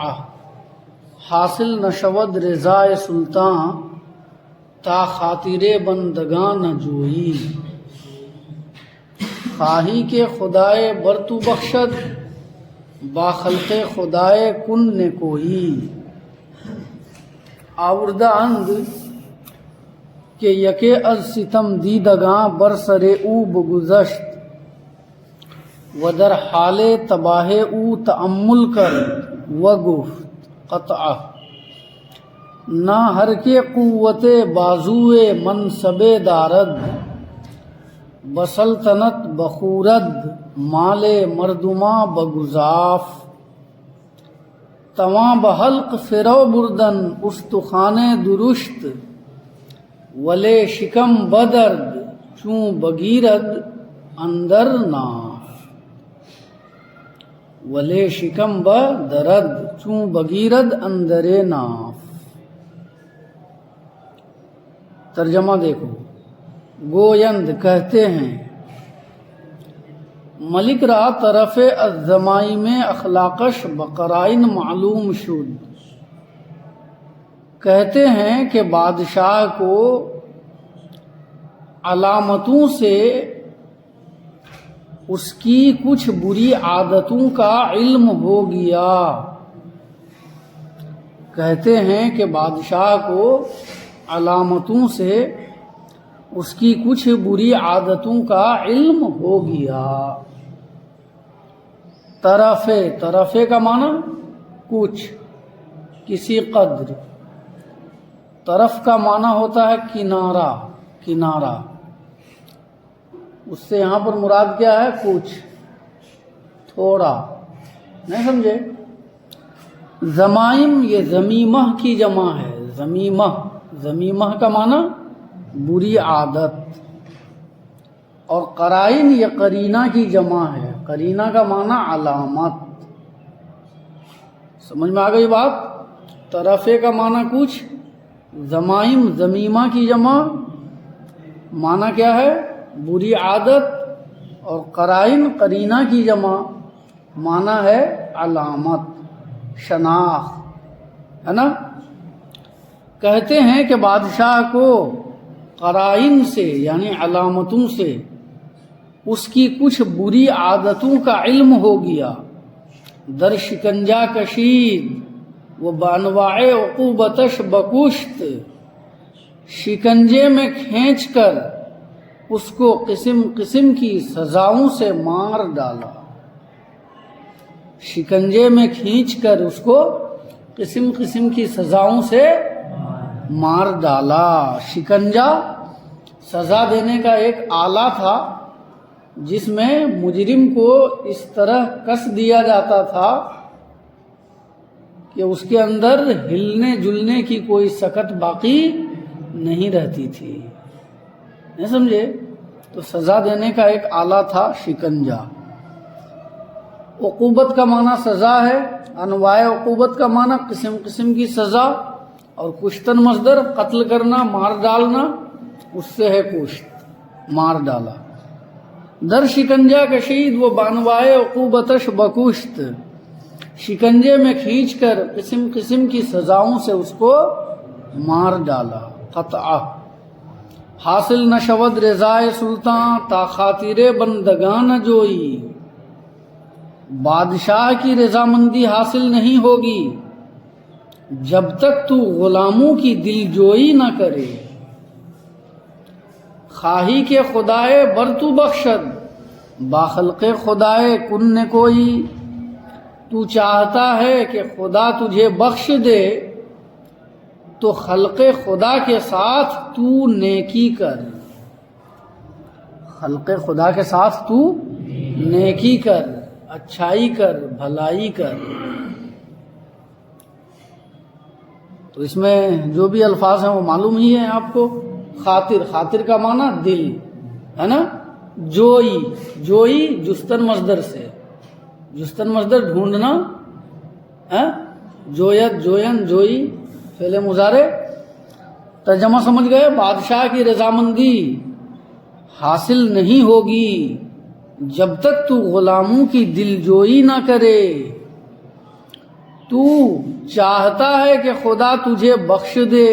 قطعہ حاصل نشود رضائے سلطان تا خاطر بندگان نہ جوئی خواہی کے خدائے برتو بخشد با خلق خدائے کن نے کوئی آوردہ اند کہ یکے از ستم دیدگاں برسر او بگذشت و در حال تباہ او تأمل کر و گفت قطعہ نہ ہر کے قوت بازوئے منصب دارد بسلطنت بخورد مال مردماں بگزاف تواں بحلق فرو بردن استخان درشت ولے شکم بدرد چون بگیرد اندر ناف ولے شکم بدرد چون بگیرد اندر ناف۔ ترجمہ دیکھو، گویند کہتے ہیں ملک را طرف الزمائی میں اخلاقش بقرائن معلوم شد، کہتے ہیں کہ بادشاہ کو علامتوں سے اس کی کچھ بری عادتوں کا علم ہو گیا، کہتے ہیں کہ بادشاہ کو علامتوں سے اس کی کچھ بری عادتوں کا علم ہو گیا۔ طرف کا معنی کچھ، کسی قدر۔ طرف کا معنی ہوتا ہے کنارہ، اس سے یہاں پر مراد کیا ہے؟ کچھ، تھوڑا، نہیں سمجھے؟ زمائم یہ زمیمہ کی جمع ہے، زمیمہ کا معنی بری عادت، اور قرائن یہ قرینہ کی جمع ہے، قرینہ کا معنی علامت۔ سمجھ میں آ گئی بات؟ طرفے کا معنی کچھ، زمائم زمیمہ کی جمع معنی کیا ہے؟ بری عادت، اور قرائن قرینہ کی جمع معنی ہے علامت، شناخت، ہے نا؟ کہتے ہیں کہ بادشاہ کو قرائن سے یعنی علامتوں سے اس کی کچھ بری عادتوں کا علم ہو گیا، در شکنجا کشید و بانواع عقوبتش بکشت، شکنجے میں کھینچ کر اس کو قسم قسم کی سزاؤں سے مار ڈالا، شکنجے میں کھینچ کر اس کو قسم قسم کی سزاؤں سے مار ڈالا۔ شکنجا سزا دینے کا ایک آلہ تھا جس میں مجرم کو اس طرح کس دیا جاتا تھا کہ اس کے اندر ہلنے جلنے کی کوئی سکت باقی نہیں رہتی تھی، نہیں سمجھے؟ تو سزا دینے کا ایک آلہ تھا شکنجا۔ عقوبت کا معنی سزا ہے، انواع عقوبت کا معنی قسم قسم کی سزا، اور کشتن مصدر قتل کرنا، مار ڈالنا، اس سے ہے کشت، مار ڈالا۔ در شکنجا کشید وہ بانوائے عقوبتش بکشت، شکنجے میں کھینچ کر قسم قسم کی سزاؤں سے اس کو مار ڈالا۔ قطعہ حاصل نشود رضائے سلطان تا خاطر بندگان جوئی، بادشاہ کی رضامندی حاصل نہیں ہوگی جب تک تو غلاموں کی دل جوئی نہ کرے، خواہی کے خدائے برتو بخشد با خلق خدائے کن نے کوئی، تو چاہتا ہے کہ خدا تجھے بخش دے تو خلق خدا کے ساتھ تو نیکی کر، خلق خدا کے ساتھ تو نیکی کر، اچھائی کر، بھلائی کر۔ تو اس میں جو بھی الفاظ ہیں وہ معلوم ہی ہیں آپ کو۔ خاطر کا معنی دل، ہے نا؟ جوئی جستن مصدر سے، جستن مصدر ڈھونڈنا، جویت جوین جوئی فعل مضارع۔ ترجمہ سمجھ گئے؟ بادشاہ کی رضامندی حاصل نہیں ہوگی جب تک تو غلاموں کی دل جوئی نہ کرے، تو چاہتا ہے کہ خدا تجھے بخش دے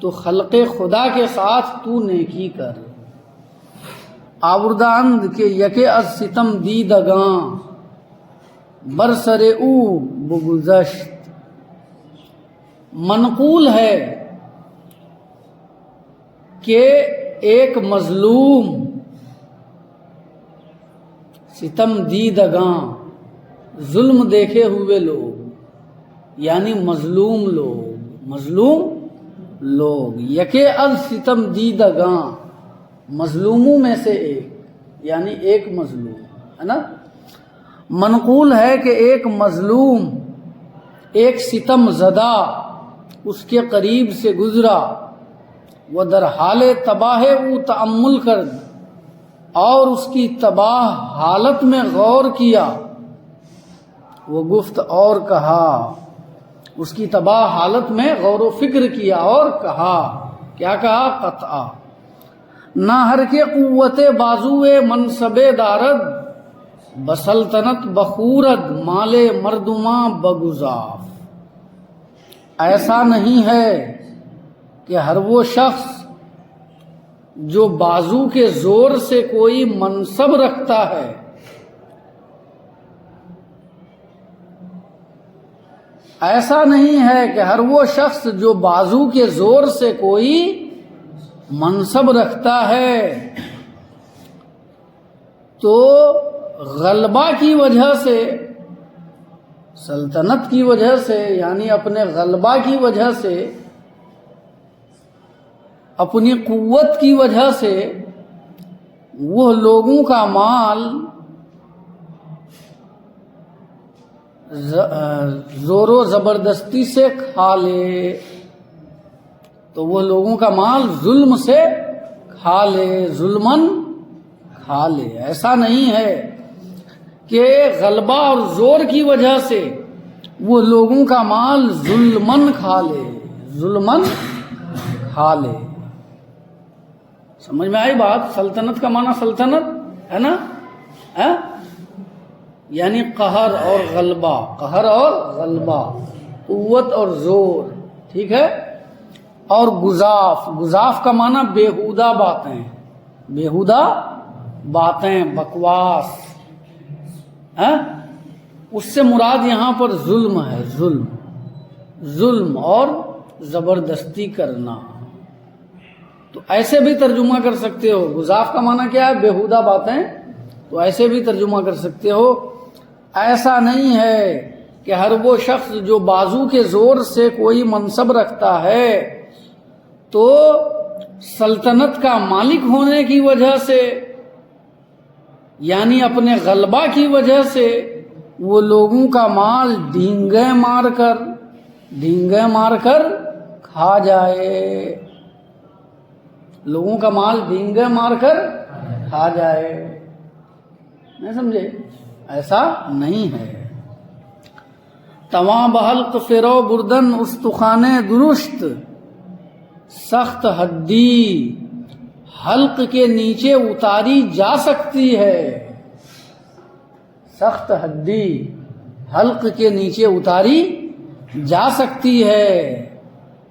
تو خلق خدا کے ساتھ تو نیکی کر. آورداند کے یکے از ستم دیدگاں برسر او بگذشت. منقول ہے کہ ایک مظلوم ستم دیدگاں ظلم دیکھے ہوئے لوگ یعنی مظلوم لوگ یکے از ستم دیدگاں مظلوموں میں سے ایک یعنی ایک مظلوم ہے نا. منقول ہے کہ ایک مظلوم ایک ستم زدہ اس کے قریب سے گزرا وہ در حال تباہ او تأمل کرد اور اس کی تباہ حالت میں غور کیا. وہ گفت اور کہا اس کی تباہ حالت میں غور و فکر کیا اور کہا کیا کہا قطعا نہ ہر کے قوت بازوئے منصب دارد بسلطنت بخورد مال مردماں بگزاف. ایسا نہیں ہے کہ ہر وہ شخص جو بازو کے زور سے کوئی منصب رکھتا ہے ایسا نہیں ہے کہ ہر وہ شخص جو بازو کے زور سے کوئی منصب رکھتا ہے تو غلبہ کی وجہ سے سلطنت کی وجہ سے یعنی اپنے غلبہ کی وجہ سے اپنی قوت کی وجہ سے وہ لوگوں کا مال زور و زبردستی سے کھا لے تو وہ لوگوں کا مال ظلم سے کھا لے ظلمن کھا لے. ایسا نہیں ہے کہ غلبہ اور زور کی وجہ سے وہ لوگوں کا مال ظلمن کھا لے. سمجھ میں آئی بات؟ سلطنت کا معنی سلطنت ہے نا یعنی قہر اور غلبہ قوت اور زور ٹھیک ہے. اور گزاف کا معنی بیہودہ باتیں بکواس اس سے مراد یہاں پر ظلم ہے ظلم اور زبردستی کرنا. تو ایسے بھی ترجمہ کر سکتے ہو. گزاف کا معنی کیا ہے؟ بیہودہ باتیں. تو ایسے بھی ترجمہ کر سکتے ہو ایسا نہیں ہے کہ ہر وہ شخص جو بازو کے زور سے کوئی منصب رکھتا ہے تو سلطنت کا مالک ہونے کی وجہ سے یعنی اپنے غلبہ کی وجہ سے وہ لوگوں کا مال ڈینگے مار کر کھا جائے. لوگوں کا مال ڈینگے مار کر کھا جائے. نہیں سمجھے؟ ایسا نہیں ہے. تواں بحلق فرو بردن استخانے درست سخت ہڈی حلق کے نیچے اتاری جا سکتی ہے. سخت ہڈی حلق کے نیچے اتاری جا سکتی ہے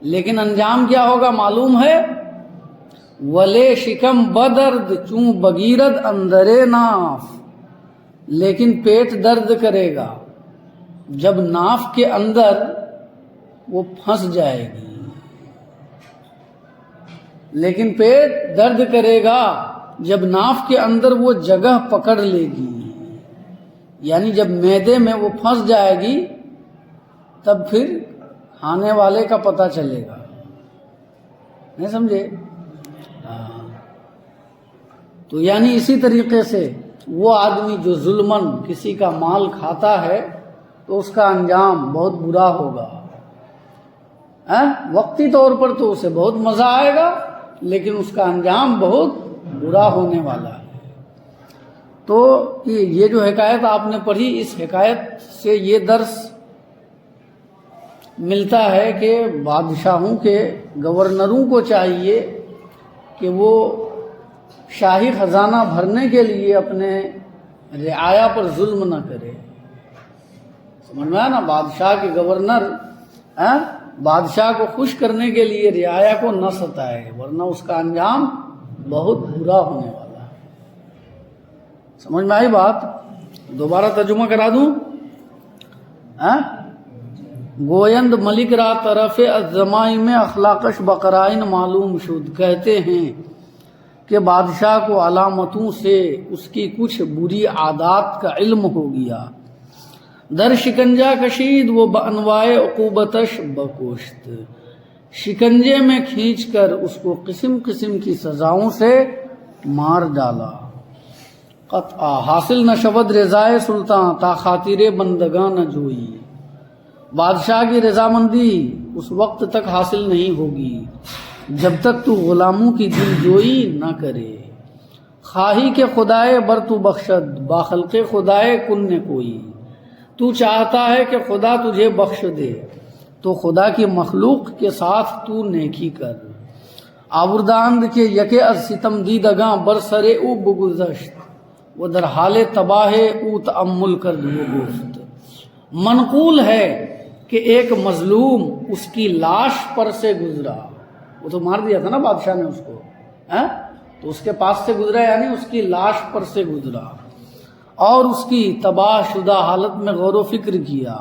لیکن انجام کیا ہوگا معلوم ہے؟ ولے شکم بدرد چوں بگیرد اندرے ناف. لیکن پیٹ درد کرے گا جب ناف کے اندر وہ پھنس جائے گی. لیکن پیٹ درد کرے گا جب ناف کے اندر وہ جگہ پکڑ لے گی یعنی جب معدے میں وہ پھنس جائے گی تب پھر کھانے والے کا پتہ چلے گا. نہیں سمجھے؟ تو یعنی اسی طریقے سے وہ آدمی جو ظلمن کسی کا مال کھاتا ہے تو اس کا انجام بہت برا ہوگا. وقتی طور پر تو اسے بہت مزہ آئے گا لیکن اس کا انجام بہت برا ہونے والا ہے. تو یہ جو حکایت آپ نے پڑھی اس حکایت سے یہ درس ملتا ہے کہ بادشاہوں کے گورنروں کو چاہیے کہ وہ شاہی خزانہ بھرنے کے لیے اپنے رعایا پر ظلم نہ کرے. سمجھ میں آیا نا؟ بادشاہ کے گورنر بادشاہ کو خوش کرنے کے لیے رعایا کو نہ ستائے، ورنہ اس کا انجام بہت برا ہونے والا ہے۔ سمجھ میں آئی بات؟ دوبارہ ترجمہ کرا دوں؟ گویند ملک را طرف الزمائی میں اخلاقش بقرائن معلوم شد، کہتے ہیں کہ بادشاہ کو علامتوں سے اس کی کچھ بری عادات کا علم ہو گیا۔ در شکنجہ کشید وہ بانواع عقوبتش بکشت، شکنجے میں کھینچ کر اس کو قسم قسم کی سزاؤں سے مار ڈالا۔ قطع حاصل نہ شود رضائے سلطان تا خاطر بندگاں نہ جوئی، بادشاہ کی رضامندی اس وقت تک حاصل نہیں ہوگی جب تک تو غلاموں کی دل جوئی نہ کرے۔ خواہی کہ خدائے بر تو بخشد باخلق خدائے کن نے کوئی، تو چاہتا ہے کہ خدا تجھے بخش دے تو خدا کی مخلوق کے ساتھ تو نیکی کر۔ آورداند کے یکے از ستم دیدگاں برسرے او بگذشت، وہ در حال تباہ او تأمل کر وہ گفت۔ منقول ہے کہ ایک مظلوم اس کی لاش پر سے گزرا، وہ تو مار دیا تھا نا بادشاہ نے اس کو، تو اس کے پاس سے گزرا یعنی اس کی لاش پر سے گزرا، اور اس کی تباہ شدہ حالت میں غور و فکر کیا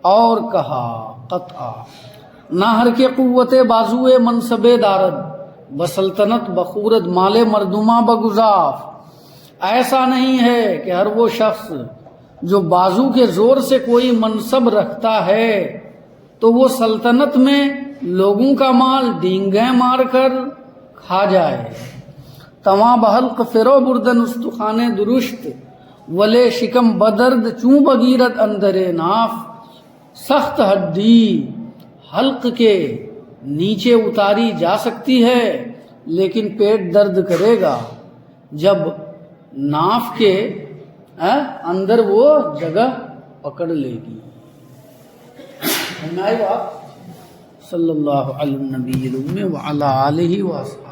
اور کہا قطع نہ ہر کے قوت بازوئے منصب دارد بسلطنت بخورد مال مردمہ بگزاف، ایسا نہیں ہے کہ ہر وہ شخص جو بازو کے زور سے کوئی منصب رکھتا ہے تو وہ سلطنت میں لوگوں کا مال ڈینگیں مار کر کھا جائے۔ تواں بحلق فرو بردن استخانے درشت ولے شکم بدرد چوں بگیرت اندر ناف، سخت ہڈی حلق کے نیچے اتاری جا سکتی ہے لیکن پیٹ درد کرے گا جب ناف کے اندر وہ جگہ پکڑ لے گی۔ صلی اللہ علیہ النبی الامی وعلی آلہ وصحبہ۔